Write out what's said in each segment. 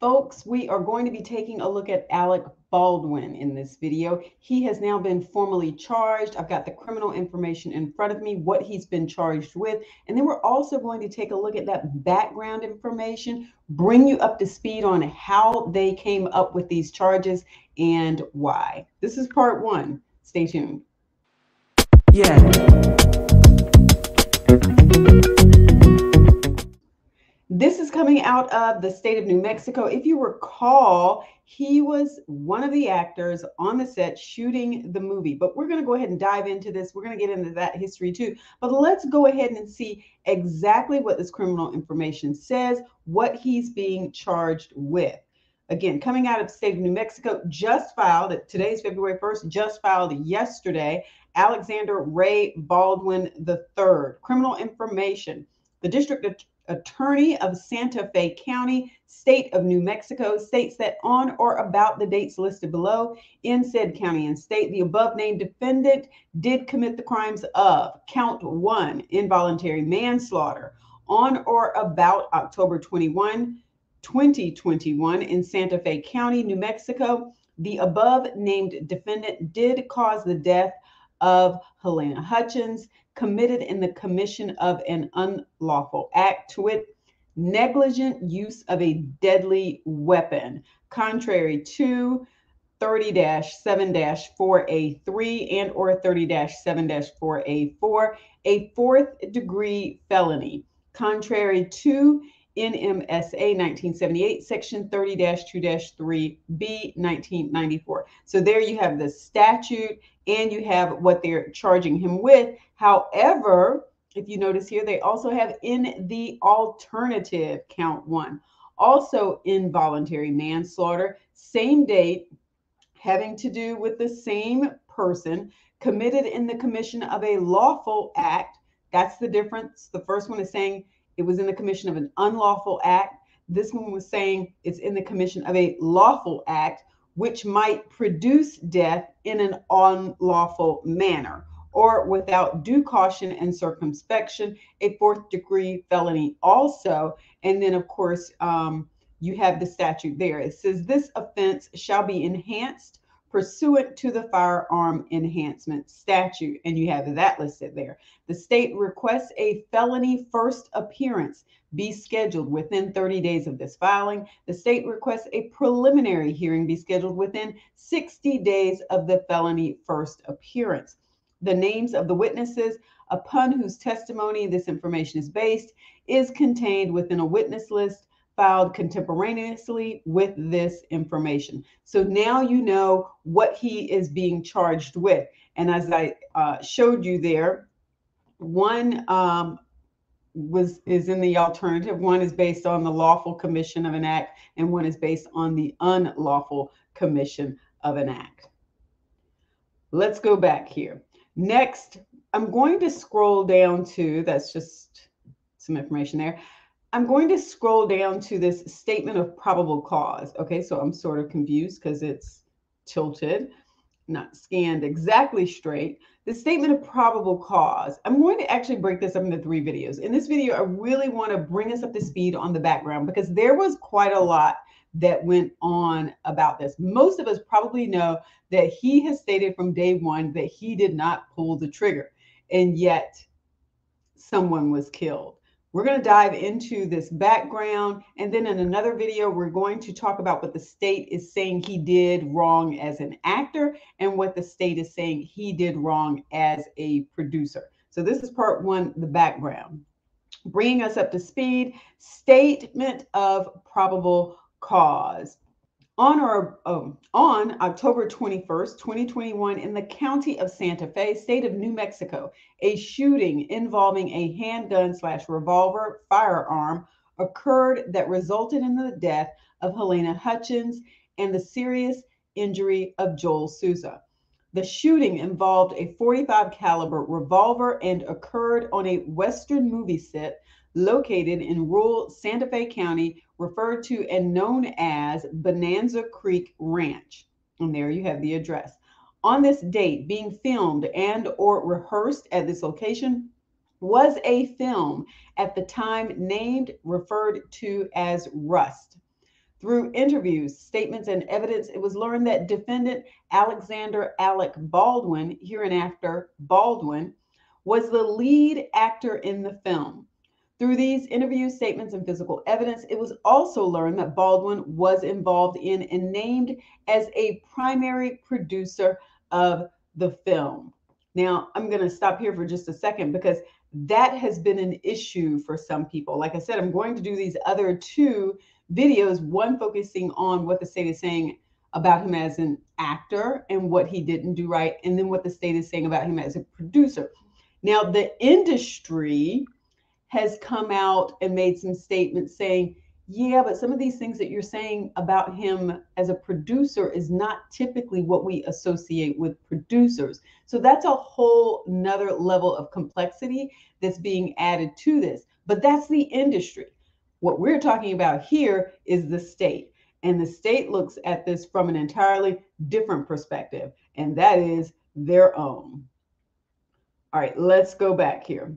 Folks, we are going to be taking a look at Alec Baldwin in this video. He has now been formally charged. I've got the criminal information in front of me, what he's been charged with. And then we're also going to take a look at that background information, bring you up to speed on how they came up with these charges and why. This is part one. Stay tuned. Yeah. This is coming out of the state of New Mexico. If you recall, he was one of the actors on the set shooting the movie. But we're going to go ahead and dive into this. We're going to get into that history too. But let's go ahead and see exactly what this criminal information says, what he's being charged with. Again, coming out of the state of New Mexico, just filed, today's February 1st, just filed yesterday, Alexander Ray Baldwin III. Criminal information. The District Attorney of Santa Fe County, State of New Mexico, states that on or about the dates listed below in said county and state, the above named defendant did commit the crimes of count 1, involuntary manslaughter, on or about October 21, 2021 in Santa Fe County, New Mexico. The above named defendant did cause the death of Halyna Hutchins, committed in the commission of an unlawful act, to wit, negligent use of a deadly weapon, contrary to 30-7-4A3 and or 30-7-4A4, a fourth degree felony, contrary to NMSA 1978, section 30-2-3B 1994. So there you have the statute and you have what they're charging him with. However, if you notice here, they also have in the alternative count 1, also involuntary manslaughter, same date, having to do with the same person, committed in the commission of a lawful act. That's the difference. The first one is saying it was in the commission of an unlawful act. This one was saying it's in the commission of a lawful act, which might produce death in an unlawful manner or without due caution and circumspection, a fourth degree felony also. And then, of course, you have the statute there. It says this offense shall be enhanced pursuant to the firearm enhancement statute. And you have that listed there. The state requests a felony first appearance be scheduled within 30 days of this filing. The state requests a preliminary hearing be scheduled within 60 days of the felony first appearance. The names of the witnesses upon whose testimony this information is based is contained within a witness list filed contemporaneously with this information. So now you know what he is being charged with. And as I showed you there, one is in the alternative. One is based on the lawful commission of an act, and one is based on the unlawful commission of an act. Let's go back here. Next, I'm going to scroll down to, that's just some information there. I'm going to scroll down to this statement of probable cause. Okay, so I'm sort of confused because it's tilted, not scanned exactly straight. The statement of probable cause, I'm going to actually break this up into 3 videos. In this video, I really want to bring us up to speed on the background because there was quite a lot that went on about this. Most of us probably know that he has stated from day one that he did not pull the trigger, and yet someone was killed. We're going to dive into this background, and then in another video, we're going to talk about what the state is saying he did wrong as an actor and what the state is saying he did wrong as a producer. So this is part 1, the background. Bringing us up to speed, statement of probable cause. On October 21st, 2021, in the county of Santa Fe, state of New Mexico, a shooting involving a handgun/revolver firearm occurred that resulted in the death of Halyna Hutchins and the serious injury of Joel Souza. The shooting involved a .45 caliber revolver and occurred on a Western movie set located in rural Santa Fe County, referred to and known as Bonanza Creek Ranch. And there you have the address. On this date, being filmed and or rehearsed at this location was a film at the time named, referred to as Rust. Through interviews, statements, and evidence, it was learned that defendant Alec Baldwin, hereinafter Baldwin, was the lead actor in the film. Through these interviews, statements, and physical evidence, it was also learned that Baldwin was involved in and named as a primary producer of the film. Now, I'm going to stop here for just a second because that has been an issue for some people. Like I said, I'm going to do these other two videos, one focusing on what the state is saying about him as an actor and what he didn't do right, and then what the state is saying about him as a producer. Now, the industry has come out and made some statements saying, yeah, but some of these things that you're saying about him as a producer is not typically what we associate with producers. So that's a whole nother level of complexity that's being added to this. But that's the industry. What we're talking about here is the state. And the state looks at this from an entirely different perspective, and that is their own. All right, let's go back here.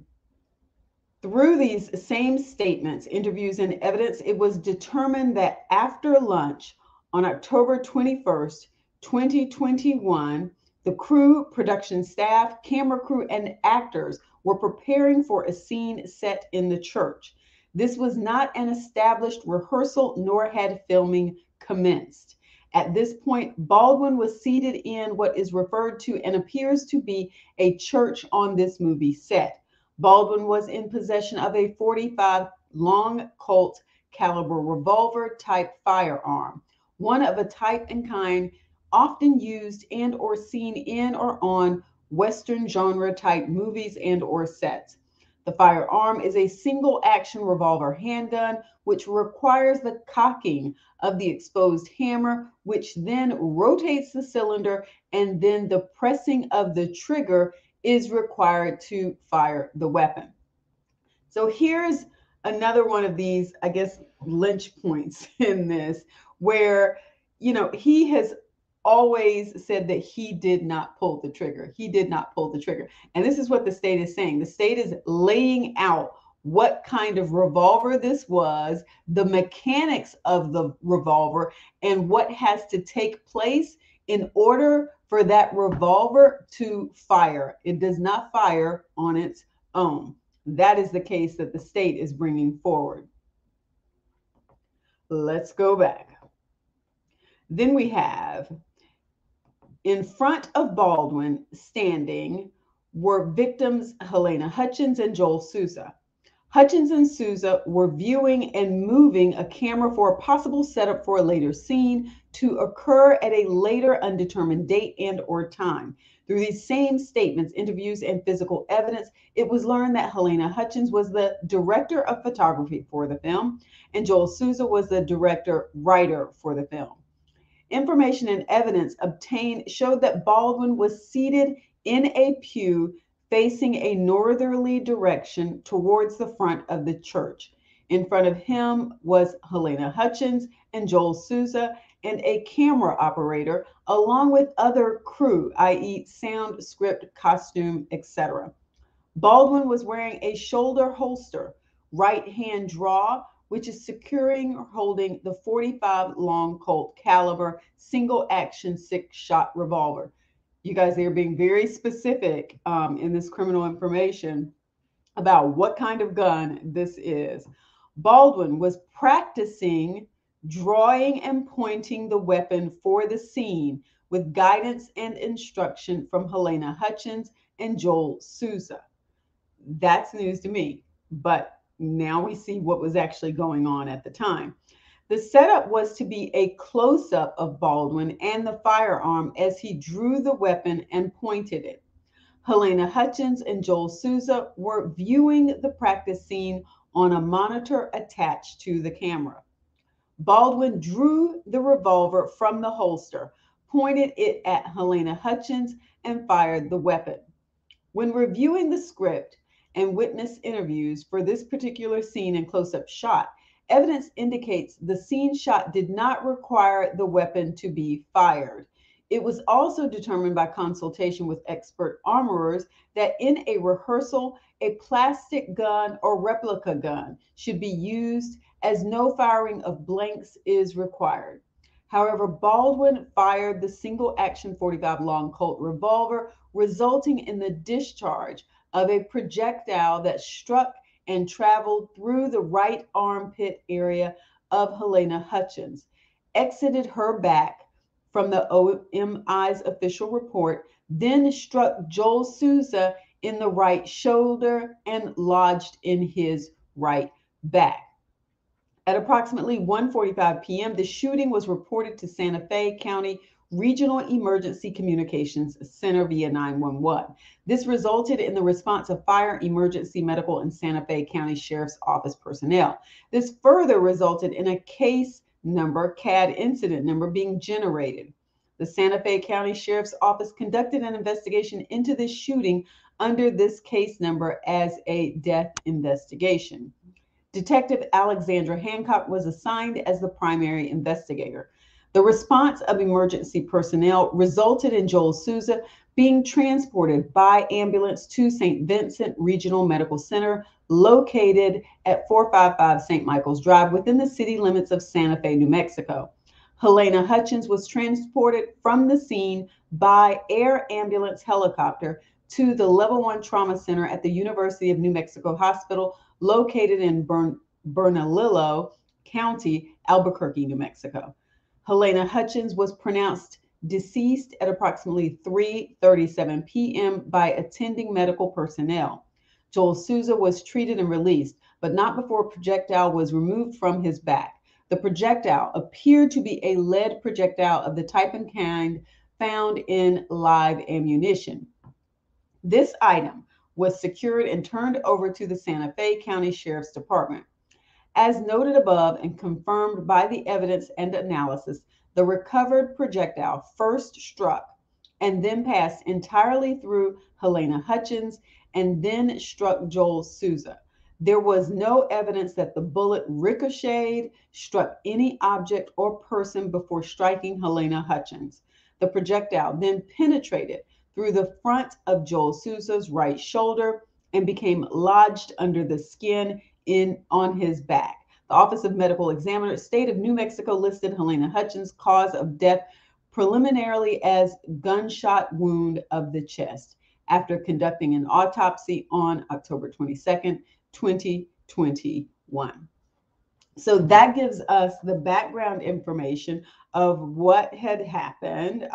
Through these same statements, interviews, and evidence, it was determined that after lunch on October 21st, 2021, the crew, production staff, camera crew, and actors were preparing for a scene set in the church. This was not an established rehearsal, nor had filming commenced. At this point, Baldwin was seated in what is referred to and appears to be a church on this movie set. Baldwin was in possession of a .45 long Colt caliber revolver type firearm, one of a type and kind often used and or seen in or on Western genre type movies and or sets. The firearm is a single action revolver handgun, which requires the cocking of the exposed hammer, which then rotates the cylinder, and then the pressing of the trigger is required to fire the weapon. So here's another one of these, I guess, lynch points in this, where, he has always said that he did not pull the trigger. He did not pull the trigger. And this is what the state is saying. The state is laying out what kind of revolver this was, the mechanics of the revolver, and what has to take place in order for that revolver to fire. It does not fire on its own. That is the case that the state is bringing forward. Let's go back. Then we have, in front of Baldwin standing were victims Halyna Hutchins and Joel Souza. Hutchins and Souza were viewing and moving a camera for a possible setup for a later scene to occur at a later undetermined date and or time. Through these same statements, interviews, and physical evidence, it was learned that Halyna Hutchins was the director of photography for the film, and Joel Souza was the director-writer for the film. Information and evidence obtained showed that Baldwin was seated in a pew facing a northerly direction towards the front of the church. In front of him was Halyna Hutchins and Joel Souza and a camera operator, along with other crew, i.e. sound, script, costume, etc. Baldwin was wearing a shoulder holster, right hand draw, which is securing or holding the .45 long Colt caliber single action 6-shot revolver. You guys, they're being very specific in this criminal information about what kind of gun this is. Baldwin was practicing drawing and pointing the weapon for the scene with guidance and instruction from Halyna Hutchins and Joel Souza. That's news to me, but now we see what was actually going on at the time. The setup was to be a close-up of Baldwin and the firearm as he drew the weapon and pointed it. Halyna Hutchins and Joel Souza were viewing the practice scene on a monitor attached to the camera. Baldwin drew the revolver from the holster, pointed it at Halyna Hutchins, and fired the weapon. When reviewing the script and witness interviews for this particular scene and close-up shot, evidence indicates the scene shot did not require the weapon to be fired. It was also determined by consultation with expert armorers that in a rehearsal, a plastic gun or replica gun should be used as no firing of blanks is required. However, Baldwin fired the single action 45 long Colt revolver, resulting in the discharge of a projectile that struck and traveled through the right armpit area of Halyna Hutchins, exited her back from the OMI's official report, then struck Joel Souza in the right shoulder and lodged in his right back. At approximately 1:45 p.m., the shooting was reported to Santa Fe County Regional Emergency Communications Center via 911. This resulted in the response of fire, emergency medical, and Santa Fe County Sheriff's Office personnel. This further resulted in a case number, CAD incident number, being generated. The Santa Fe County Sheriff's Office conducted an investigation into this shooting under this case number as a death investigation. Detective Alexandra Hancock was assigned as the primary investigator. The response of emergency personnel resulted in Joel Souza being transported by ambulance to St. Vincent Regional Medical Center, located at 455 St. Michael's Drive within the city limits of Santa Fe, New Mexico. Halyna Hutchins was transported from the scene by air ambulance helicopter to the Level 1 Trauma Center at the University of New Mexico Hospital, located in Bernalillo County, Albuquerque, New Mexico. Halyna Hutchins was pronounced deceased at approximately 3:37 p.m. by attending medical personnel. Joel Souza was treated and released, but not before a projectile was removed from his back. The projectile appeared to be a lead projectile of the type and kind found in live ammunition. This item was secured and turned over to the Santa Fe County Sheriff's Department. As noted above and confirmed by the evidence and analysis, the recovered projectile first struck and then passed entirely through Halyna Hutchins and then struck Joel Souza. There was no evidence that the bullet ricocheted, struck any object or person before striking Halyna Hutchins. The projectile then penetrated through the front of Joel Souza's right shoulder and became lodged under the skin on his back. The Office of Medical Examiner, State of New Mexico, listed Halyna Hutchins' cause of death preliminarily as gunshot wound of the chest after conducting an autopsy on October 22nd, 2021. So that gives us the background information of what had happened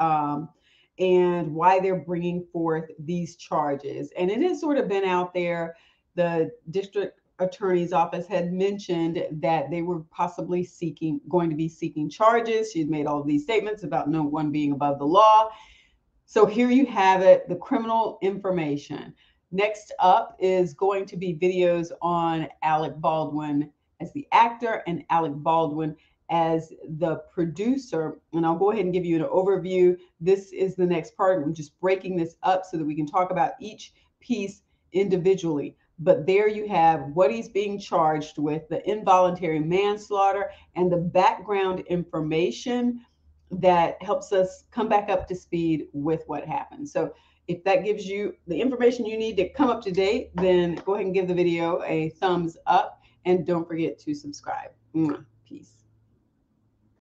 and why they're bringing forth these charges. And it has sort of been out there. The district attorney's office had mentioned that they were possibly going to be seeking charges. She had made all of these statements about no one being above the law. So here you have it, the criminal information. Next up is going to be videos on Alec Baldwin as the actor and Alec Baldwin as the producer. And I'll go ahead and give you an overview. This is the next part. I'm just breaking this up so that we can talk about each piece individually. But there you have what he's being charged with, the involuntary manslaughter, and the background information that helps us come back up to speed with what happened. So if that gives you the information you need to come up to date, then go ahead and give the video a thumbs up and don't forget to subscribe.